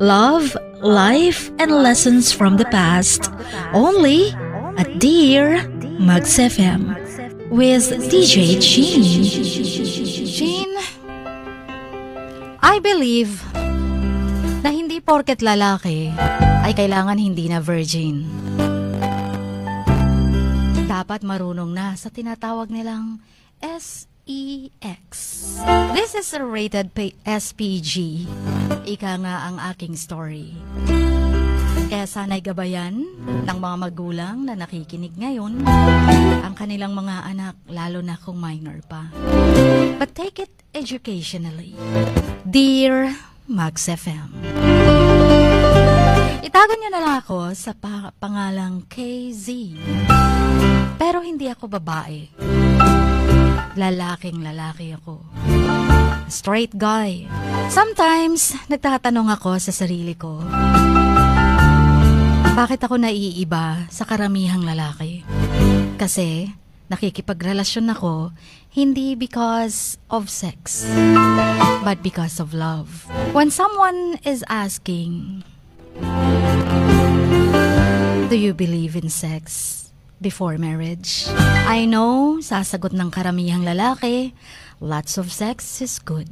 love, life, and lessons from the past. Only at Dear Mags FM with DJ Jean. Jean, I believe na hindi porket lalaki ay kailangan hindi na virgin. Dapat marunong na sa tinatawag nilang SEX. This is a rated SPG. Ika nga ang aking story. Kaya sana'y gabayan ng mga magulang na nakikinig ngayon ang kanilang mga anak, lalo na kung minor pa. But take it educationally. Dear Mags FM. Itago niyo na lang ako sa pangalang KZ. Pero hindi ako babae. Lalaking lalaki ako. Straight guy. Sometimes, nagtatanong ako sa sarili ko, bakit ako naiiba sa karamihang lalaki? Kasi, nakikipagrelasyon ako, hindi because of sex, but because of love. When someone is asking, do you believe in sex before marriage? I know, sasagot ng karamihang lalaki, lots of sex is good.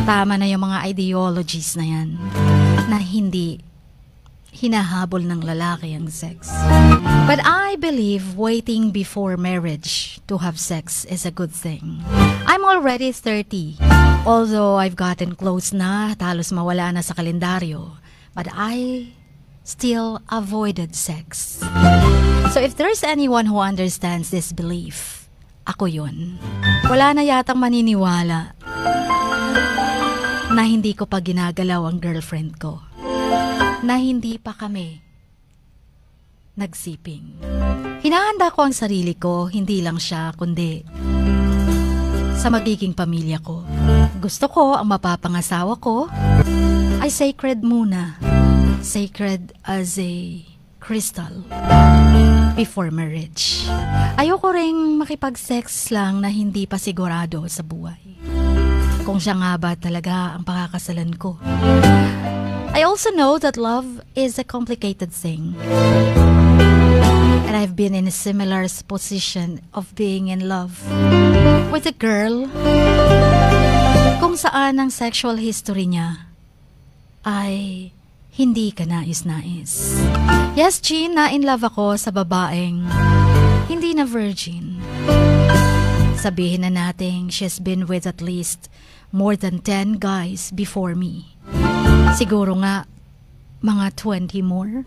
Tama na yung mga ideologies na yan, na hindi hinahabol ng lalaki ang sex. But I believe waiting before marriage to have sex is a good thing. I'm already 30, although I've gotten close na, halos mawala na sa kalendaryo. But I still avoided sex. So if there's anyone who understands this belief, ako yun. Wala na yatang maniniwala na hindi ko pa ginagalaw ang girlfriend ko, na hindi pa kami nagsiping. Hinahanda ko ang sarili ko, hindi lang siya, kundi sa magiging pamilya ko. Gusto ko ang mapapangasawa ko ay sacred muna. Sacred as a crystal before marriage. Ayoko ring makipag-sex lang na hindi pa sigurado sa buhay. Kung siya nga ba talaga ang pakakasalan ko. I also know that love is a complicated thing. And I've been in a similar position of being in love with a girl kung saan ang sexual history niya ay hindi ka nais-nais. Yes, Jean, na-in-love ako sa babaeng hindi na virgin. Sabihin na natin, she's been with at least more than 10 guys before me. Siguro nga, mga 20 more.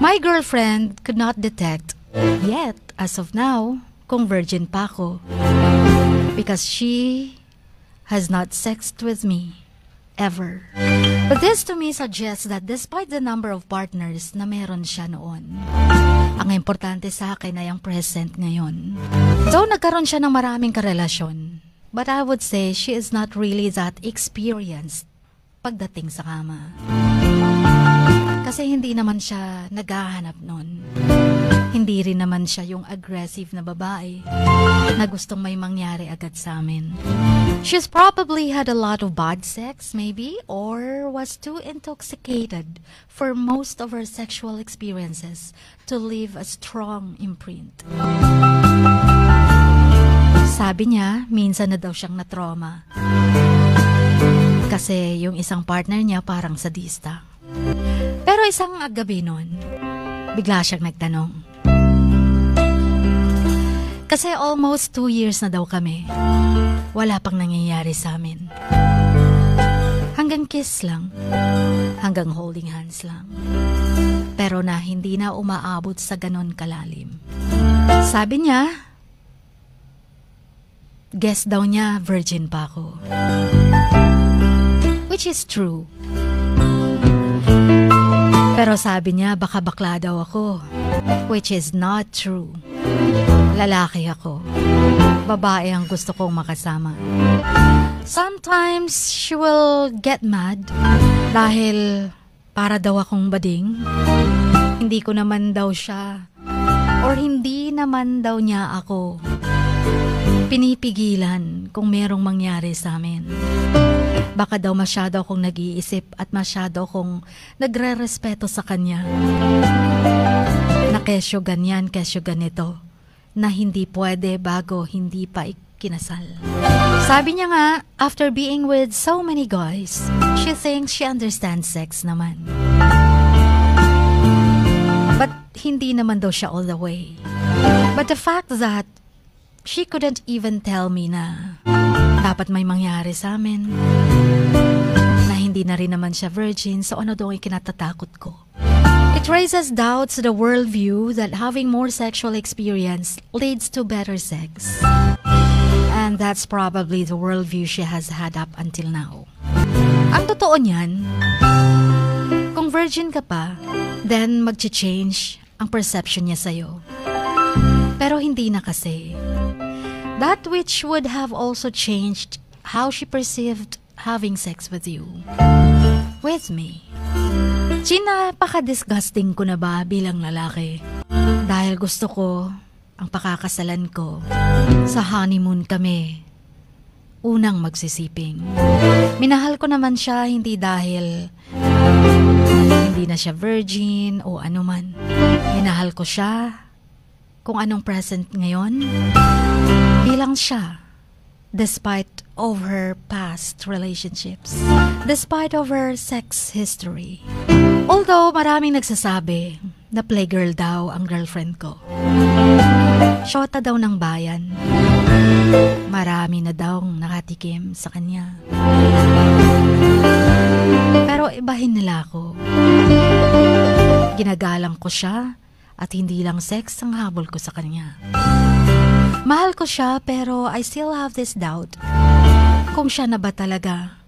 My girlfriend could not detect yet, as of now, kung virgin pa ako. Because she has not sexed with me. Ever. But this to me suggests that despite the number of partners na meron siya noon, ang importante sa akin ay ang present ngayon. So, nagkaroon siya ng maraming karelasyon. But I would say she is not really that experienced pagdating sa kama. Kasi hindi naman siya naghahanap nun. Hindi rin naman siya yung aggressive na babae na gustong may mangyari agad sa amin. She's probably had a lot of bad sex, maybe, or was too intoxicated for most of her sexual experiences to leave a strong imprint. Sabi niya, minsan na daw siyang na-trauma. Kasi yung isang partner niya parang sadista. Pero isang gabi nun, bigla siyang nagtanong. Kasi almost 2 years na daw kami. Wala pang nangyayari sa amin. Hanggang kiss lang. Hanggang holding hands lang. Pero na hindi na umaabot sa ganon kalalim. Sabi niya, guess daw niya virgin pa ako. Which is true. Pero sabi niya baka bakla daw ako. Which is not true. Lalaki ako. Babae ang gusto kong makasama. Sometimes she will get mad dahil para daw akong bading. Hindi ko naman daw siya or hindi naman daw niya ako pinipigilan kung merong mangyari sa amin. Baka daw masyado akong nag-iisip at masyado akong nagre-respeto sa kanya. Na kesyo ganyan, kesyo ganito. Na hindi pwede bago hindi pa kinasal. Sabi niya nga, after being with so many guys, she thinks she understands sex naman. But hindi naman daw siya all the way. But the fact that she couldn't even tell me na dapat may mangyari sa amin, na hindi na rin naman siya virgin, so ano daw yung kinatatakot ko? It raises doubts to the worldview that having more sexual experience leads to better sex. And that's probably the worldview she has had up until now. Ang totoo niyan, kung virgin ka pa, then mag-change ang perception niya sa'yo. Pero hindi na kasi. That which would have also changed how she perceived having sex with you. With me. Napaka-disgusting ko na ba bilang lalaki? Dahil gusto ko ang pakakasalan ko sa honeymoon kami. Unang magsisiping. Minahal ko naman siya hindi dahil hindi na siya virgin o anuman. Minahal ko siya kung anong present ngayon. Bilang siya. Despite of her past relationships. Despite of her sex history. Although maraming nagsasabi na playgirl daw ang girlfriend ko. Shota daw ng bayan. Marami na daw nakatikim sa kanya. Pero ibahin nila ako. Ginagalang ko siya at hindi lang sex ang habol ko sa kanya. Mahal ko siya pero I still have this doubt kung siya na ba talaga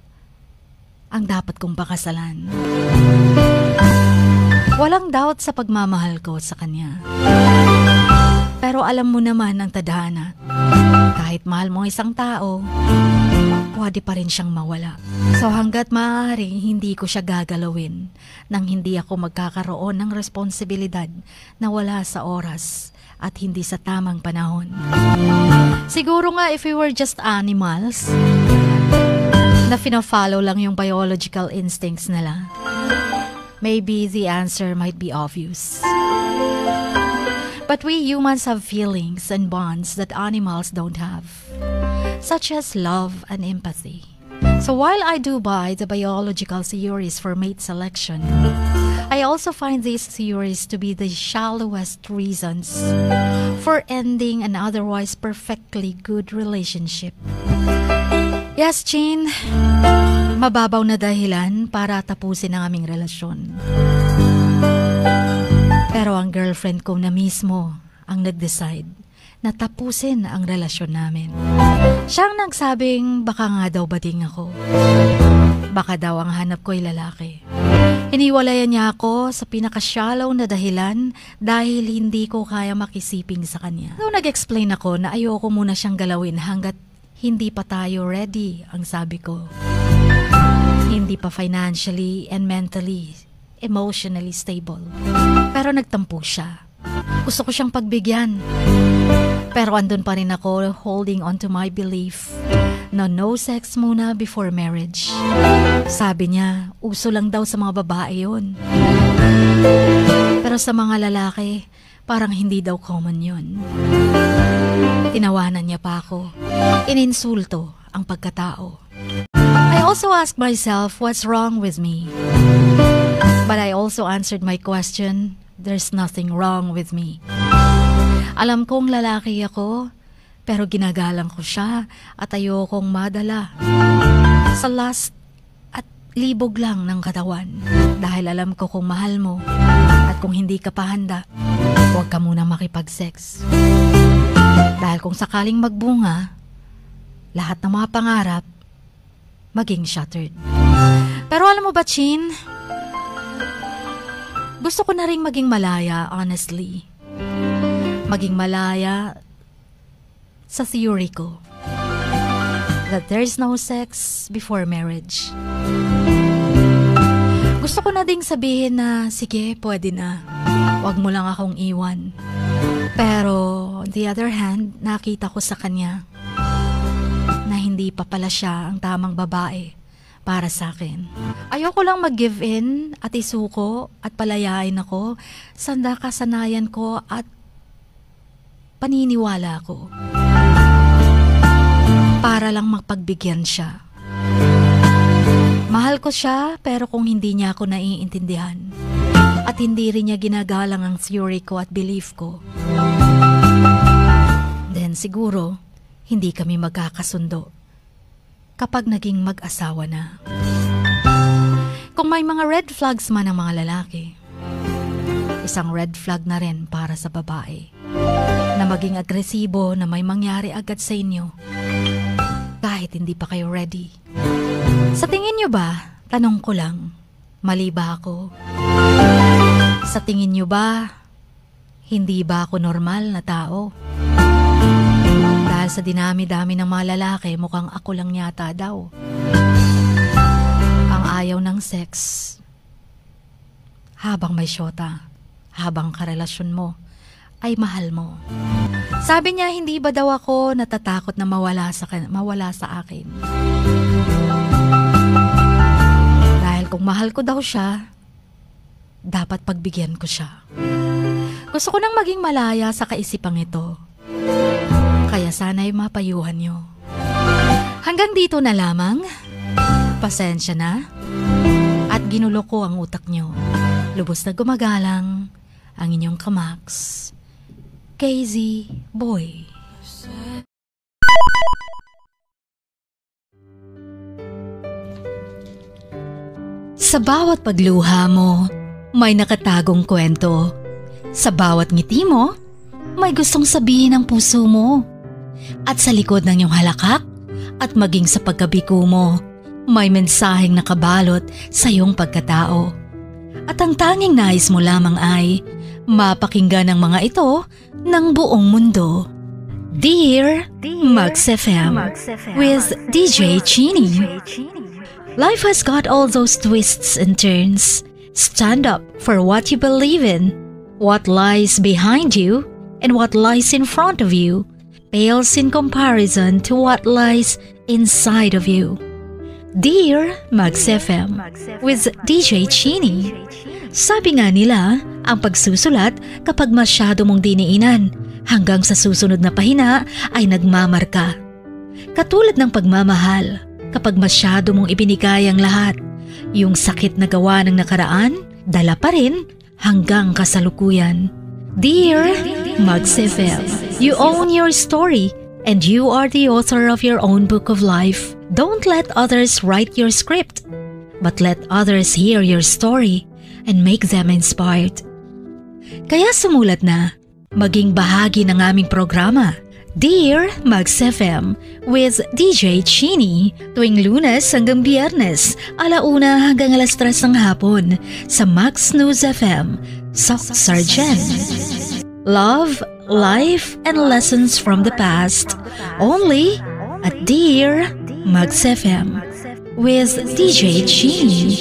ang dapat kong pakasalan. Walang doubt sa pagmamahal ko sa kanya. Pero alam mo naman ang tadhana. Kahit mahal mo isang tao, pwede pa rin siyang mawala. So hanggat maaari, hindi ko siya gagalawin nang hindi ako magkakaroon ng responsibilidad na wala sa oras at hindi sa tamang panahon. Siguro nga if we were just animals, na fina-follow lang yung biological instincts nila, maybe the answer might be obvious. But we humans have feelings and bonds that animals don't have, such as love and empathy. So while I do buy the biological theories for mate selection, I also find these theories to be the shallowest reasons for ending an otherwise perfectly good relationship. Yes, Chin, mababaw na dahilan para tapusin ang aming relasyon. Pero ang girlfriend ko na mismo ang nag-decide na tapusin ang relasyon namin. Siyang nagsabing baka nga daw bading ako. Baka daw ang hanap ko ay lalaki. Hiniwalayan niya ako sa pinaka-shallow na dahilan dahil hindi ko kaya makisiping sa kanya. So nag-explain ako na ayoko muna siyang galawin hanggat hindi pa tayo ready, ang sabi ko. Hindi pa financially and mentally, emotionally stable. Pero nagtampo siya. Gusto ko siyang pagbigyan. Pero andun pa rin ako holding on to my belief na no sex muna before marriage. Sabi niya, uso lang daw sa mga babae yun. Pero sa mga lalaki, parang hindi daw common yun. Tinawanan niya pa ako. Ininsulto ang pagkatao. I also asked myself what's wrong with me. But I also answered my question, there's nothing wrong with me. Alam kong lalaki ako, pero ginagalang ko siya at ayokong madala sa last at libog lang ng katawan. Dahil alam ko kung mahal mo at kung hindi ka pa handa, huwag ka muna makipag-sex. Dahil kung sakaling magbunga, lahat ng mga pangarap maging shattered. Pero alam mo ba, Chin? Gusto ko na rin maging malaya, honestly. Maging malaya sa theory ko that there's no sex before marriage. Gusto ko na ding sabihin na, sige, pwede na. Huwag mo lang akong iwan. Pero, on the other hand, nakita ko sa kanya na hindi pa pala siya ang tamang babae para sa akin. Ayoko lang mag-give in at isuko at palayain ako sa nakasanayan ko at paniniwala ko. Para lang magpagbigyan siya. Mahal ko siya pero kung hindi niya ako naiintindihan at hindi rin niya ginagalang ang theory ko at belief ko, then siguro hindi kami magkakasundo kapag naging mag-asawa na. Kung may mga red flags man ang mga lalaki, isang red flag na rin para sa babae na maging agresibo na may mangyari agad sa inyo kahit hindi pa kayo ready. Sa tingin nyo ba, tanong ko lang, mali ba ako? Sa tingin nyo ba, hindi ba ako normal na tao? Dahil sa dinami-dami ng mga lalaki, mukhang ako lang yata daw ang ayaw ng sex habang may syota, habang karelasyon mo ay mahal mo. Sabi niya, hindi ba daw ako natatakot na mawala sa akin? Dahil kung mahal ko daw siya, dapat pagbigyan ko siya. Gusto ko nang maging malaya sa kaisipang ito. Kaya sana'y mapayuhan niyo. Hanggang dito na lamang. Pasensya na. At ginulo ko ang utak niyo. Lubos na gumagalang ang inyong kamax, KZ Boy. Sa bawat pagluha mo, may nakatagong kwento. Sa bawat ngiti mo, may gustong sabihin ang puso mo. At sa likod ng iyong halakak at maging sa pagkabiko mo, may mensaheng nakabalot sa iyong pagkatao. At ang tanging nais mo lamang ay mapakinggan ang mga ito ng buong mundo. Dear Max FM with DJ Chini. Life has got all those twists and turns. Stand up for what you believe in. What lies behind you and what lies in front of you pales in comparison to what lies inside of you. Dear Max FM with DJ Chini. Sabi nga nila, ang pagsusulat kapag masyado mong diniinan hanggang sa susunod na pahina ay nagmamarka. Katulad ng pagmamahal, kapag masyado mong ibinigay ang lahat, yung sakit na gawa ng nakaraan, dala pa rin hanggang kasalukuyan. Dear Max FM, you own your story and you are the author of your own book of life. Don't let others write your script, but let others hear your story and make them inspired. Kaya sumulat na, maging bahagi ng aming programa, Dear Max FM with DJ Chini, tuwing Lunes hanggang Biyernes, 1:00 hanggang 3:00 ng hapon sa Max News FM, Sok Sargent. Love, life, and lessons from the past, only at Dear Max FM with DJ Chini.